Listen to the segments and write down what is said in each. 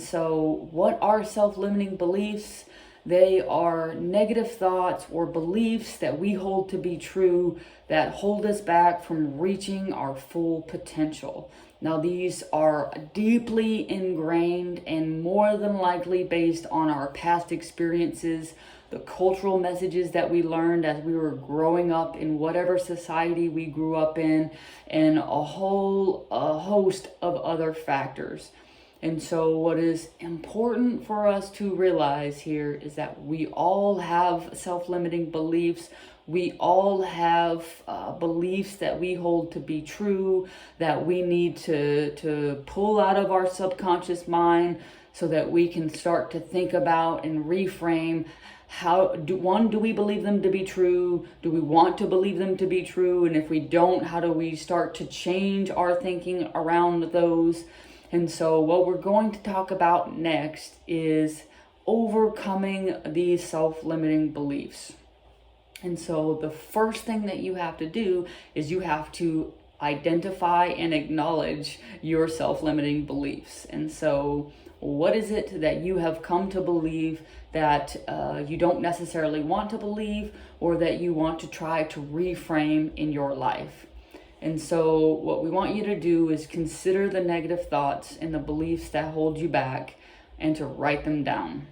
So what are self-limiting beliefs? They are negative thoughts or beliefs that we hold to be true that hold us back from reaching our full potential. Now, these are deeply ingrained and more than likely based on our past experiences, the cultural messages that we learned as we were growing up in whatever society we grew up in, and a host of other factors. And so what is important for us to realize here is that we all have self-limiting beliefs. We all have beliefs that we hold to be true, that we need to pull out of our subconscious mind so that we can start to think about and reframe do we believe them to be true? Do we want to believe them to be true? And if we don't, how do we start to change our thinking around those? And so what we're going to talk about next is overcoming these self-limiting beliefs. And so the first thing that you have to do is you have to identify and acknowledge your self-limiting beliefs. And so what is it that you have come to believe that you don't necessarily want to believe, or that you want to try to reframe in your life? And so what we want you to do is consider the negative thoughts and the beliefs that hold you back and to write them down.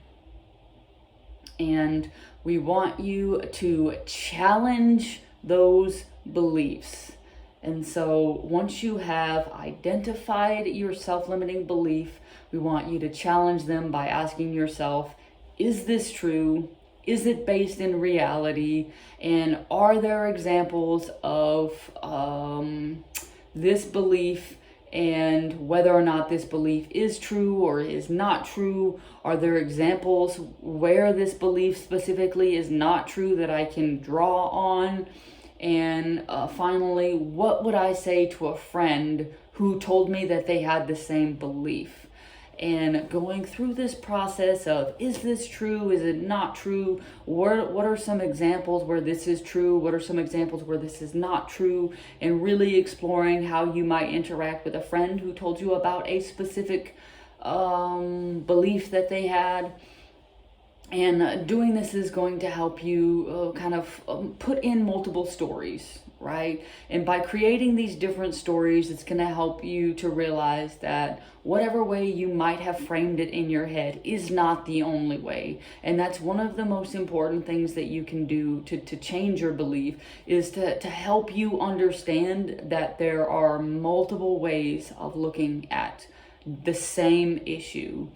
And we want you to challenge those beliefs. And so once you have identified your self-limiting belief, we want you to challenge them by asking yourself, is this true? Is it based in reality? And are there examples of this belief, and whether or not this belief is true or is not true? Are there examples where this belief specifically is not true that I can draw on? And finally, what would I say to a friend who told me that they had the same belief? And going through this process of, is this true? Is it not true? What are some examples where this is true? What are some examples where this is not true? And really exploring how you might interact with a friend who told you about a specific belief that they had. And doing this is going to help you put in multiple stories, right? And by creating these different stories, it's going to help you to realize that whatever way you might have framed it in your head is not the only way. And that's one of the most important things that you can do to change your belief, is to help you understand that there are multiple ways of looking at the same issue.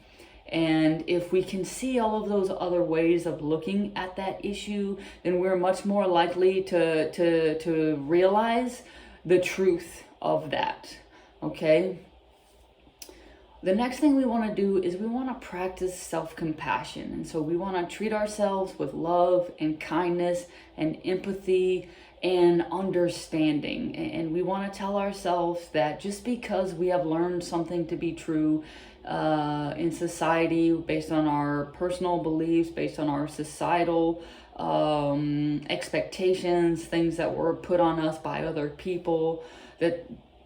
And if we can see all of those other ways of looking at that issue, then we're much more likely to realize the truth of that, okay? The next thing we want to do is we want to practice self-compassion. And so we want to treat ourselves with love and kindness and empathy and understanding. And we want to tell ourselves that just because we have learned something to be true in society, based on our personal beliefs, based on our societal expectations, things that were put on us by other people,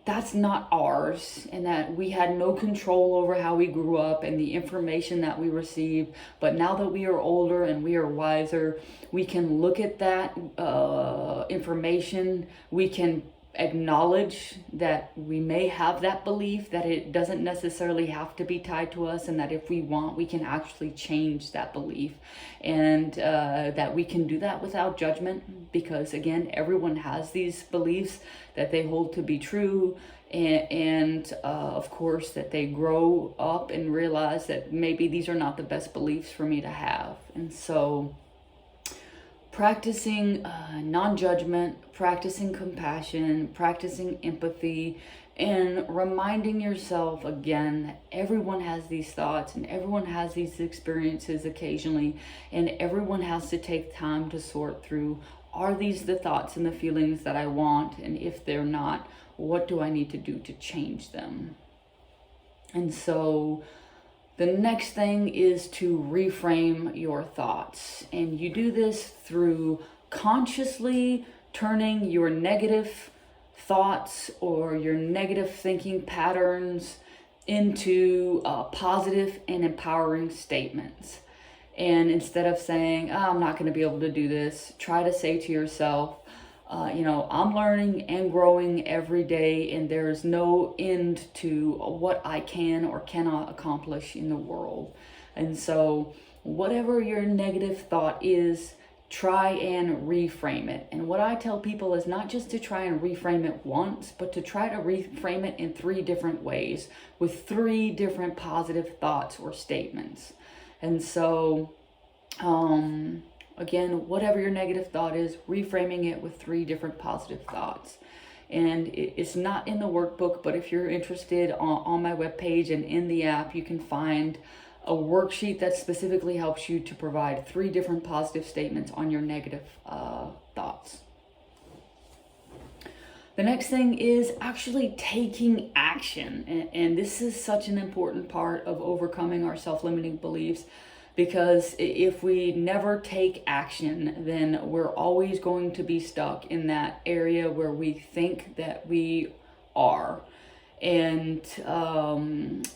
that's not ours, and that we had no control over how we grew up and the information that we received. But now that we are older and we are wiser, we can look at that information. We can acknowledge that we may have that belief, that it doesn't necessarily have to be tied to us, and that if we want, we can actually change that belief, and that we can do that without judgment, because again, everyone has these beliefs that they hold to be true, and of course that they grow up and realize that maybe these are not the best beliefs for me to have. And so practicing non-judgment, practicing compassion, practicing empathy, and reminding yourself again that everyone has these thoughts and everyone has these experiences occasionally, and everyone has to take time to sort through, are these the thoughts and the feelings that I want? And if they're not, what do I need to do to change them? And so the next thing is to reframe your thoughts. And you do this through consciously turning your negative thoughts or your negative thinking patterns into positive and empowering statements. And instead of saying, oh, I'm not going to be able to do this, try to say to yourself, I'm learning and growing every day, and there is no end to what I can or cannot accomplish in the world. And so whatever your negative thought is, try and reframe it. And what I tell people is not just to try and reframe it once, but to try to reframe it in 3 different ways with 3 different positive thoughts or statements. And so, again, whatever your negative thought is, reframing it with 3 different positive thoughts. And it's not in the workbook, but if you're interested, on my webpage and in the app, you can find a worksheet that specifically helps you to provide 3 different positive statements on your negative thoughts. The next thing is actually taking action. And this is such an important part of overcoming our self-limiting beliefs, because if we never take action, then we're always going to be stuck in that area where we think that we are. And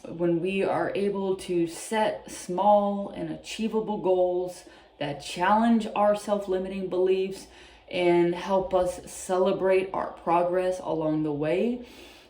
when we are able to set small and achievable goals that challenge our self-limiting beliefs and help us celebrate our progress along the way,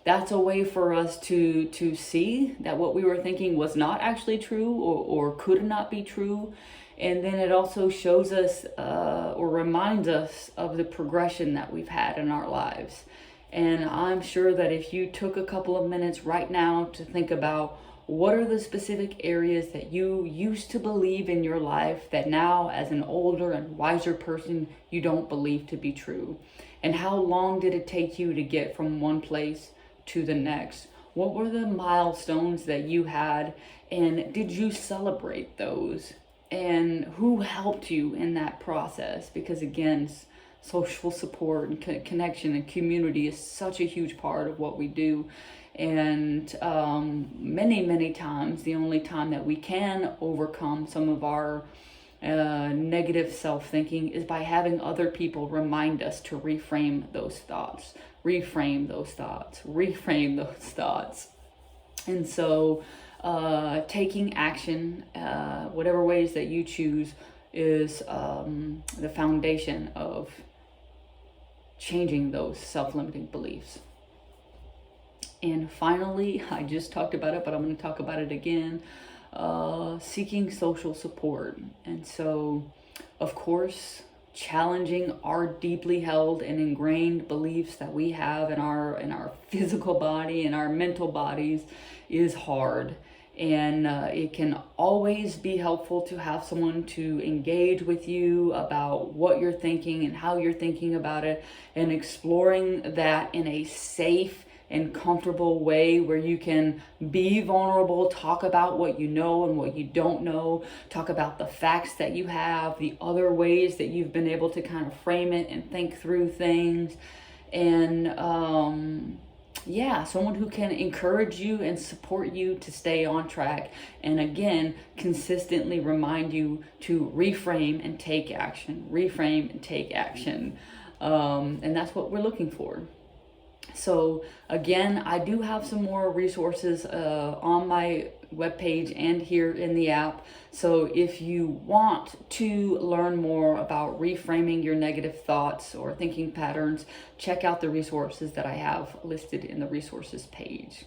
that's a way for us to see that what we were thinking was not actually true or could not be true. And then it also shows us or reminds us of the progression that we've had in our lives. And I'm sure that if you took a couple of minutes right now to think about what are the specific areas that you used to believe in your life that now, as an older and wiser person, you don't believe to be true. And how long did it take you to get from one place to the next? What were the milestones that you had, and did you celebrate those? And who helped you in that process? Because again, social support and connection and community is such a huge part of what we do. And many times, the only time that we can overcome some of our negative self-thinking is by having other people remind us to reframe those thoughts, reframe those thoughts, reframe those thoughts. And so taking action, whatever ways that you choose, is the foundation of changing those self-limiting beliefs. And finally, I just talked about it, but I'm going to talk about it again, seeking social support. And so, of course, challenging our deeply held and ingrained beliefs that we have in our physical body and our mental bodies is hard. And it can always be helpful to have someone to engage with you about what you're thinking and how you're thinking about it, and exploring that in a safe and comfortable way where you can be vulnerable, talk about what you know and what you don't know, talk about the facts that you have, the other ways that you've been able to kind of frame it and think through things. And someone who can encourage you and support you to stay on track, and again, consistently remind you to reframe and take action, reframe and take action. And that's what we're looking for. So again, I do have some more resources on my webpage and here in the app. So if you want to learn more about reframing your negative thoughts or thinking patterns, check out the resources that I have listed in the resources page.